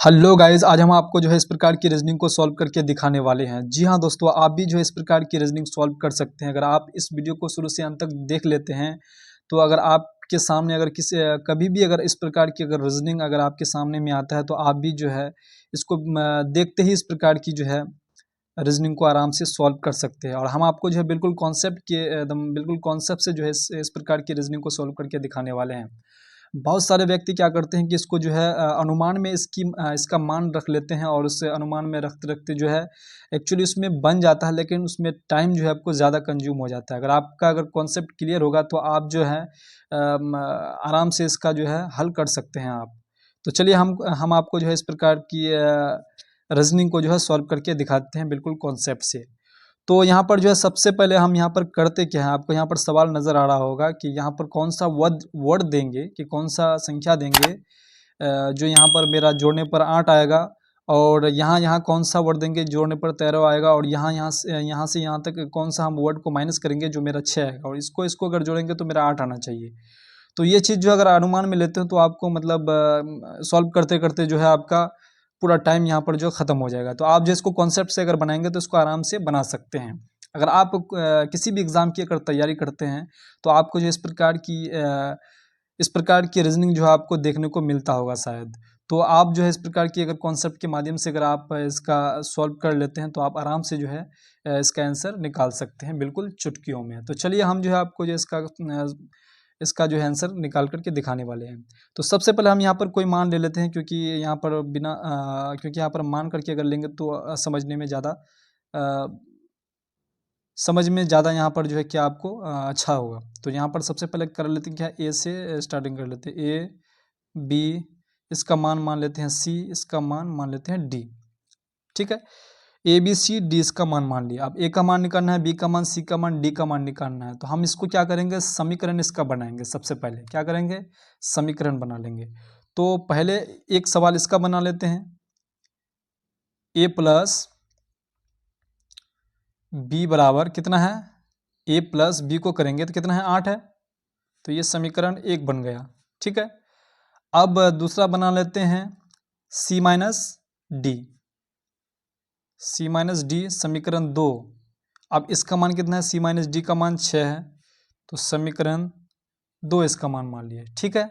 Hello guys, आज हम आपको जो है इस प्रकार की रीजनिंग को सॉल्व करके दिखाने वाले हैं। जी हाँ दोस्तों, आप भी जो है इस प्रकार की रीजनिंग सॉल्व कर सकते हैं। अगर आप इस वीडियो को शुरू से अंत तक देख लेते हैं तो अगर आपके सामने अगर कभी भी अगर इस प्रकार की अगर रीजनिंग अगर आपके सामने में आता है तो आप भी जो है इसको देखते ही इस प्रकार की जो है रीजनिंग को आराम से सॉल्व कर सकते हैं। और हम आपको जो है बिल्कुल कॉन्सेप्ट के एकदम बिल्कुल कॉन्सेप्ट से जो है इस प्रकार की रीजनिंग को सॉल्व करके दिखाने वाले हैं। बहुत सारे व्यक्ति क्या करते हैं कि इसको जो है अनुमान में इसका मान रख लेते हैं और उस अनुमान में रखते रखते जो है एक्चुअली उसमें बन जाता है, लेकिन उसमें टाइम जो है आपको ज़्यादा कंज्यूम हो जाता है। अगर आपका अगर कॉन्सेप्ट क्लियर होगा तो आप जो है आराम से इसका जो है हल कर सकते हैं आप। तो चलिए हम आपको जो है इस प्रकार की रीजनिंग को जो है सॉल्व करके दिखाते हैं बिल्कुल कॉन्सेप्ट से। तो यहाँ पर जो है सबसे पहले हम यहाँ पर करते क्या है, आपको यहाँ पर सवाल नज़र आ रहा होगा कि यहाँ पर कौन सा वर्ड देंगे कि कौन सा संख्या देंगे जो यहाँ पर मेरा जोड़ने पर 8 आएगा, और यहाँ यहाँ कौन सा वर्ड देंगे जोड़ने पर 13 आएगा, और यहाँ से यहाँ तक कौन सा हम वर्ड को माइनस करेंगे जो मेरा 6 आएगा, और इसको अगर जोड़ेंगे तो मेरा 8 आना चाहिए। तो ये चीज़ जो अगर अनुमान में लेते हो तो आपको मतलब सॉल्व करते करते जो है आपका पूरा टाइम यहाँ पर जो ख़त्म हो जाएगा। तो आप जो इसको कॉन्सेप्ट से अगर बनाएंगे तो इसको आराम से बना सकते हैं। अगर आप किसी भी एग्ज़ाम की अगर तैयारी करते हैं तो आपको जो इस प्रकार की रीजनिंग जो है आपको देखने को मिलता होगा शायद। तो आप जो है इस प्रकार की अगर कॉन्सेप्ट के माध्यम से अगर आप इसका सॉल्व कर लेते हैं तो आप आराम से जो है इसका आंसर निकाल सकते हैं बिल्कुल चुटकियों में। तो चलिए हम जो है आपको जो इसका जो है आंसर निकाल करके दिखाने वाले हैं। तो सबसे पहले हम यहाँ पर कोई मान ले लेते हैं, क्योंकि यहाँ पर क्योंकि यहाँ पर मान करके अगर लेंगे तो समझ में ज़्यादा यहाँ पर जो है क्या आपको अच्छा होगा। तो यहाँ पर सबसे पहले कर लेते हैं क्या, ए से स्टार्टिंग कर लेते हैं। ए बी इसका मान लेते हैं सी, इसका मान लेते हैं डी। ठीक है, ए बी सी डी इसका मान लिया। अब ए का मान निकालना है, बी का मान, सी का मान, डी का मान निकालना है। तो हम इसको क्या करेंगे, समीकरण इसका बनाएंगे। सबसे पहले क्या करेंगे, समीकरण बना लेंगे। तो पहले एक सवाल इसका बना लेते हैं, ए प्लस बी बराबर कितना है, ए प्लस बी को करेंगे तो कितना है, 8 है। तो ये समीकरण 1 बन गया। ठीक है, अब दूसरा बना लेते हैं सी माइनस डी, सी माइनस डी समीकरण 2। अब इसका मान कितना है, सी माइनस डी का मान 6 है, तो समीकरण 2 इसका मान लिए। ठीक है,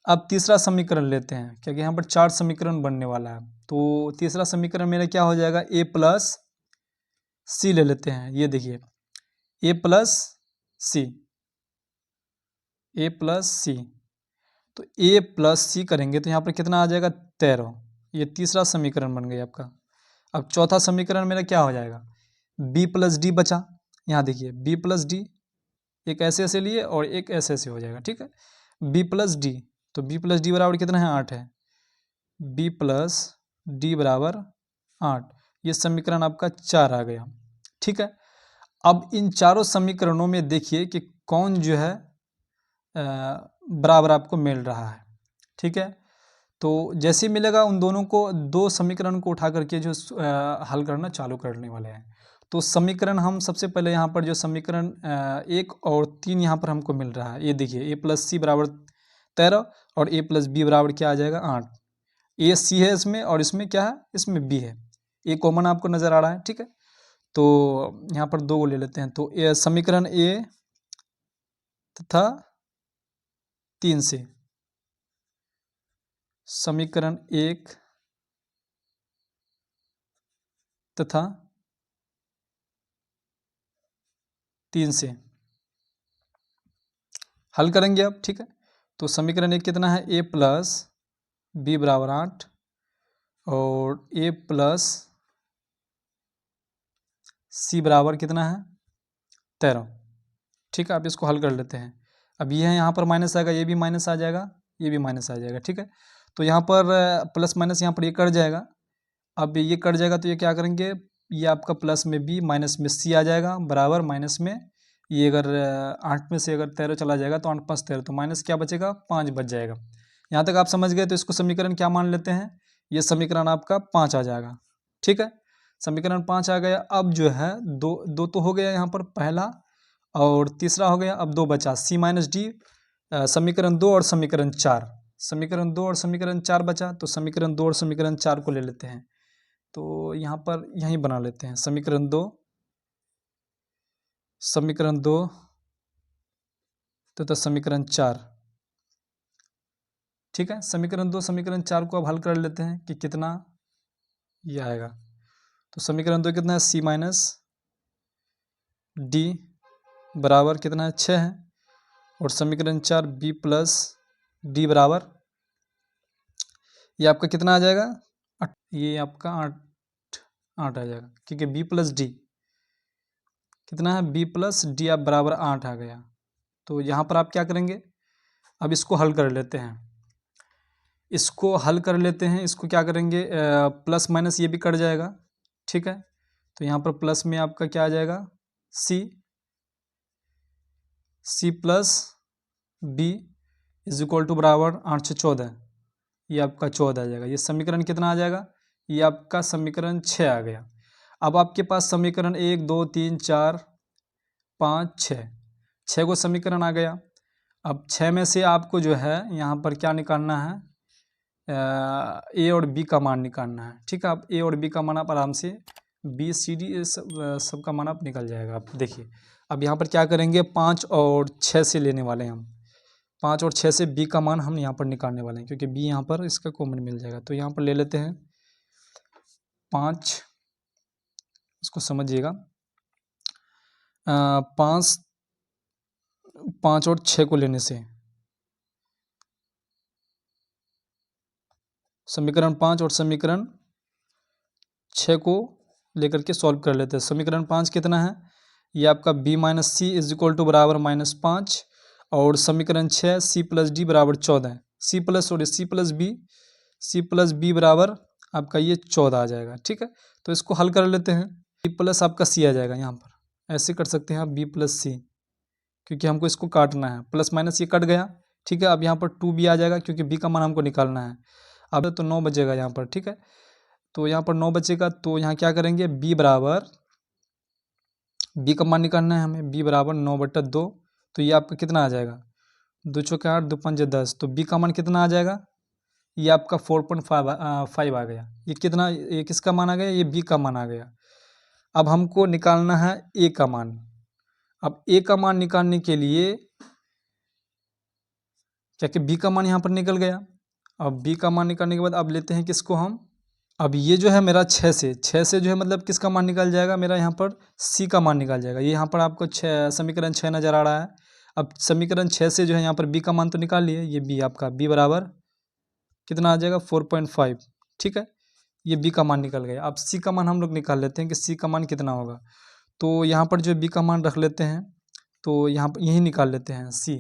अब तीसरा समीकरण लेते हैं क्योंकि यहाँ पर 4 समीकरण बनने वाला है। तो तीसरा समीकरण मेरा क्या हो जाएगा, ए प्लस सी ले लेते हैं। ये देखिए ए प्लस सी, ए प्लस सी, तो ए प्लस सी करेंगे तो यहाँ पर कितना आ जाएगा, 13। ये तीसरा समीकरण बन गया आपका। अब चौथा समीकरण मेरा क्या हो जाएगा, बी प्लस डी बचा। यहाँ देखिए बी प्लस डी, एक ऐसे लिए और एक ऐसे हो जाएगा। ठीक है, बी प्लस डी, तो बी प्लस डी बराबर कितना है, 8 है। बी प्लस डी बराबर 8, ये समीकरण आपका 4 आ गया। ठीक है, अब इन चारों समीकरणों में देखिए कि कौन जो है बराबर आपको मिल रहा है। ठीक है, तो जैसे ही मिलेगा उन दोनों को, दो समीकरण को उठा करके जो हल करना चालू करने वाले हैं। तो समीकरण हम सबसे पहले यहाँ पर जो समीकरण 1 और 3 यहाँ पर हमको मिल रहा है, ये देखिए ए प्लस सी बराबर 13 और ए प्लस बी बराबर क्या आ जाएगा, 8। ए सी है इसमें और इसमें क्या है, इसमें बी है। ए कॉमन आपको नज़र आ रहा है। ठीक है, तो यहाँ पर 2 को ले लेते हैं। तो समीकरण ए तथा 3 से, समीकरण 1 तथा 3 से हल करेंगे अब। ठीक है, तो समीकरण 1 कितना है, ए प्लस बी बराबर 8 और ए प्लस सी बराबर कितना है, 13। ठीक है, आप इसको हल कर लेते हैं। अब ये यहाँ पर माइनस आएगा, ये भी माइनस आ जाएगा, ये भी माइनस आ जाएगा। ठीक है, तो यहाँ पर प्लस माइनस यहाँ पर ये कट जाएगा। अब ये कट जाएगा तो ये क्या करेंगे, ये आपका प्लस में बी माइनस में सी आ जाएगा बराबर माइनस में, ये अगर 8 में से अगर 13 चला जाएगा तो 8 5 13, तो माइनस क्या बचेगा, 5 बच जाएगा। यहाँ तक आप समझ गए, तो इसको समीकरण क्या मान लेते हैं, ये समीकरण आपका 5 आ जाएगा। ठीक है, समीकरण 5 आ गया। अब जो है दो तो हो गया यहाँ पर पहला, और तीसरा हो गया। अब 2 बचा, सी माइनस डी, समीकरण 2 और समीकरण 4। समीकरण 2 और समीकरण 4 बचा, तो समीकरण 2 और समीकरण 4 को ले लेते हैं। तो यहाँ पर यहीं बना लेते हैं समीकरण 2 तथा समीकरण 4। ठीक है, समीकरण 2 समीकरण 4 को अब हल कर लेते हैं कि कितना ये आएगा। तो समीकरण 2 कितना है, सी माइनस डी बराबर कितना है, 6 है। और समीकरण 4 बी प्लस डी बराबर, ये आपका कितना आ जाएगा, ये आपका 8 आ जाएगा, क्योंकि बी प्लस डी कितना है, बी प्लस डी आप बराबर 8 आ गया। तो यहाँ पर आप क्या करेंगे, अब इसको हल कर लेते हैं। इसको क्या करेंगे, प्लस माइनस ये भी कट जाएगा। ठीक है, तो यहाँ पर प्लस में आपका क्या आ जाएगा, c plus b is equal to बराबर 8 से 14, ये आपका 14 आ जाएगा। ये समीकरण कितना आ जाएगा, ये आपका समीकरण 6 आ गया। अब आपके पास समीकरण 1 2 3 4 5 6 को समीकरण आ गया। अब 6 में से आपको जो है यहाँ पर क्या निकालना है, ए और बी का मान निकालना है। ठीक है, आप ए और बी का मान आप आराम से बी सी डी सब का मान आप निकल जाएगा। आप देखिए, अब यहाँ पर क्या करेंगे, 5 और 6 से लेने वाले हैं हम। 5 और 6 से बी का मान हम यहाँ पर निकालने वाले हैं, क्योंकि बी यहाँ पर इसका कॉमन मिल जाएगा। तो यहाँ पर ले लेते हैं 5, इसको समझिएगा, 5 और 6 को लेने से समीकरण 5 और समीकरण 6 को लेकर के सॉल्व कर लेते हैं। समीकरण 5 कितना है, ये आपका b minus c is equal to बराबर -5, और समीकरण 6 सी प्लस डी बराबर 14 है। सी प्लस बी बराबर आपका ये 14 आ जाएगा। ठीक है, तो इसको हल कर लेते हैं। बी प्लस आपका सी आ जाएगा, यहाँ पर ऐसे कर सकते हैं आप, बी प्लस सी, क्योंकि हमको इसको काटना है। प्लस माइनस ये कट गया। ठीक है, अब यहाँ पर 2b आ जाएगा, क्योंकि b का मान हमको निकालना है। अब तो 9 बचेगा यहाँ पर। ठीक है, तो यहाँ पर 9 बचेगा, तो यहाँ क्या करेंगे, b का मान निकालना है हमें, b बराबर 9/2। तो ये आपका कितना आ जाएगा, 2 चौके 8 2 पंजे 10। तो b का मान कितना आ जाएगा, ये आपका 4.5 आ गया। ये कितना, ये किसका मान आ गया, ये b का मान आ गया। अब हमको निकालना है a का मान। अब a का मान निकालने के लिए क्या कि b का मान यहाँ पर निकल गया। अब b का मान निकालने के बाद अब लेते हैं किसको हम, अब ये जो है मेरा 6 से जो है मतलब किसका मान निकल जाएगा, मेरा यहाँ पर c का मान निकल जाएगा। ये यहाँ पर आपको समीकरण 6 नज़र आ रहा है। अब समीकरण 6 से जो है यहाँ पर b का मान तो निकाल लिए, ये b आपका b बराबर कितना आ जाएगा, 4.5। ठीक है, ये b का मान निकल गया। अब c का मान हम लोग निकाल लेते हैं कि c का मान कितना होगा। तो यहाँ पर जो b का मान रख लेते हैं, तो यहाँ पर यही निकाल लेते हैं, c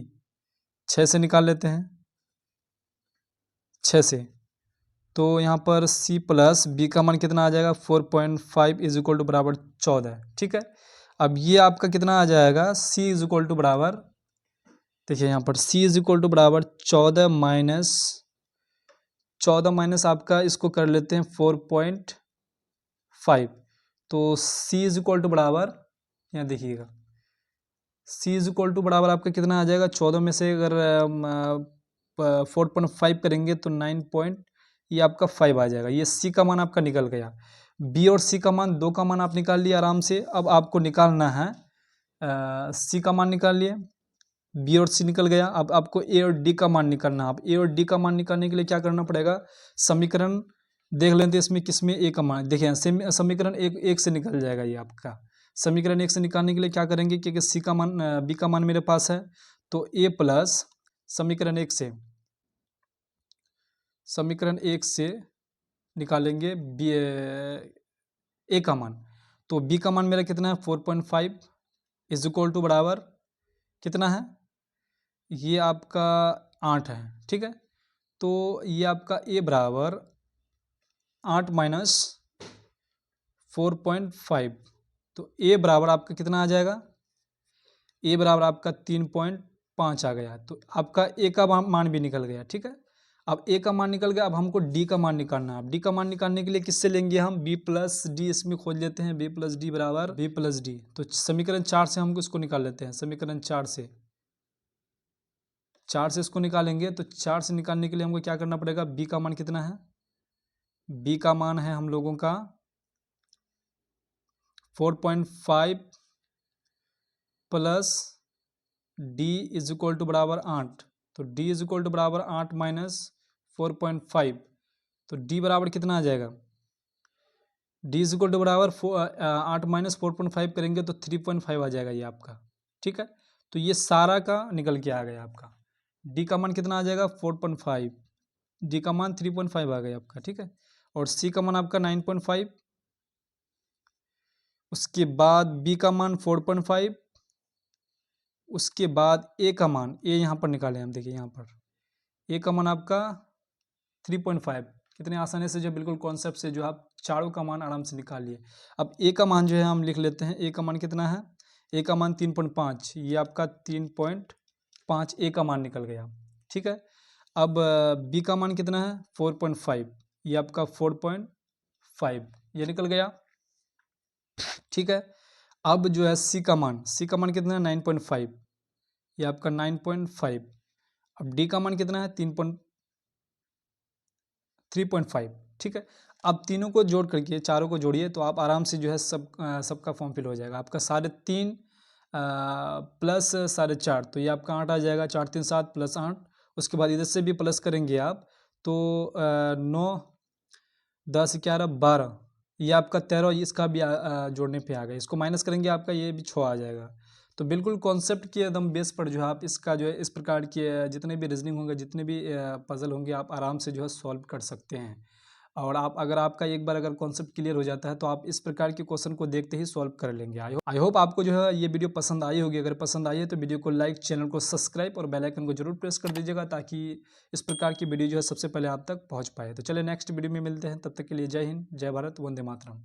6 से निकाल लेते हैं, 6 से। तो यहाँ पर c प्लस बी का मान कितना आ जाएगा, 4.5 इज इक्वल टू बराबर 14। ठीक है, अब ये आपका कितना आ जाएगा, c इज इक्वल टू बराबर, देखिए यहाँ पर c इज इक्वल टू बराबर 14 माइनस आपका इसको कर लेते हैं 4.5। तो c इज इक्वल टू बराबर, यहाँ देखिएगा c इज इक्वल टू बराबर आपका कितना आ जाएगा, 14 में से अगर 4.5 करेंगे तो 9 ये आपका 5 आ जाएगा। ये c का मान आपका निकल गया। b और c का मान, दो का मान आप निकाल लिए आराम से। अब आपको निकालना है c का मान निकाल लिए, b और c निकल गया। अब आपको a और d का मान निकालना है। अब a और d का मान निकालने के लिए क्या करना पड़ेगा, समीकरण देख लेते हैं इसमें किसमें a का मान। देखिए समीकरण एक से निकल जाएगा। ये आपका समीकरण 1 से निकालने के लिए क्या करेंगे, क्योंकि c का मान b का मान मेरे पास है, तो a प्लस समीकरण 1 से निकालेंगे a का मान। तो b का मान मेरा कितना है, 4.5 इज इक्वल टू बराबर कितना है, ये आपका 8 है। ठीक है, तो ये आपका a बराबर 8 माइनस 4.5, तो a बराबर आपका कितना आ जाएगा, a बराबर आपका 3.5 आ गया। तो आपका a का मान भी निकल गया। ठीक है, अब a का मान निकल गया। अब हमको d का मान निकालना है। अब d का मान निकालने के लिए किससे लेंगे हम, b प्लस डी, इसमें खोज लेते हैं, b प्लस डी बराबर b प्लस डी। तो समीकरण 4 से हमको इसको निकाल लेते हैं, समीकरण 4 से 4 से इसको निकालेंगे तो 4 से निकालने के लिए हमको क्या करना पड़ेगा, बी का मान कितना है, बी का मान है हम लोगों का 4.5 plus d is equal to बराबर 8। तो डी इज इक्वल टू बराबर 8 माइनस 4.5, तो डी बराबर कितना आ जाएगा, डी इज इक्वल टू बराबर 8 माइनस 4.5 करेंगे तो 3.5 आ जाएगा ये आपका। ठीक है, तो ये सारा का निकल के आ गया आपका। डी का मान कितना आ जाएगा 4.5, डी का मान 3.5 आ गया आपका। ठीक है, और सी का मान आपका 9.5, उसके बाद बी का मान 4.5, उसके बाद ए का मान, ए यहाँ पर निकालें हम, देखिए यहाँ पर ए का मान आपका 3.5। कितने आसानी से जो बिल्कुल कॉन्सेप्ट से जो आप चारों का मान आराम से निकाल लिए। अब ए का मान जो है हम लिख लेते हैं, ए का मान कितना है, ए का मान 3.5, ये आपका 3.5 ए का मान निकल गया। ठीक है, अब बी का मान कितना है 4.5, ये आपका 4.5 ये निकल गया। ठीक है, अब जो है सी का मान, सी का मान कितना है 9.5, ये आपका 9.5। अब डी का मान कितना है 3.5। ठीक है, अब तीनों को जोड़ करके, चारों को जोड़िए तो आप आराम से जो है सबका फॉर्म फिल हो जाएगा आपका। 3.5 प्लस 4.5, तो ये आपका 8 आ जाएगा, 4 3 7 प्लस 8। उसके बाद इधर से भी प्लस करेंगे आप तो 9 10 11 12, ये आपका 13, इसका भी जोड़ने पे आ गया। इसको माइनस करेंगे आपका ये भी 6 आ जाएगा। तो बिल्कुल कॉन्सेप्ट के एकदम बेस पर जो है आप इसका जो है इस प्रकार के जितने भी रीजनिंग होंगे, जितने भी पजल होंगे, आप आराम से जो है सॉल्व कर सकते हैं। और आप अगर आपका एक बार अगर कॉन्सेप्ट क्लियर हो जाता है तो आप इस प्रकार के क्वेश्चन को देखते ही सॉल्व कर लेंगे। आई होप आपको जो है ये वीडियो पसंद आई होगी। अगर पसंद आई है तो वीडियो को लाइक, चैनल को सब्सक्राइब और बेल आइकन को जरूर प्रेस कर दीजिएगा, ताकि इस प्रकार की वीडियो जो है सबसे पहले आप तक पहुँच पाए। तो चलिए नेक्स्ट वीडियो में मिलते हैं, तब तक के लिए जय हिंद, जय भारत, वंदे मातरम।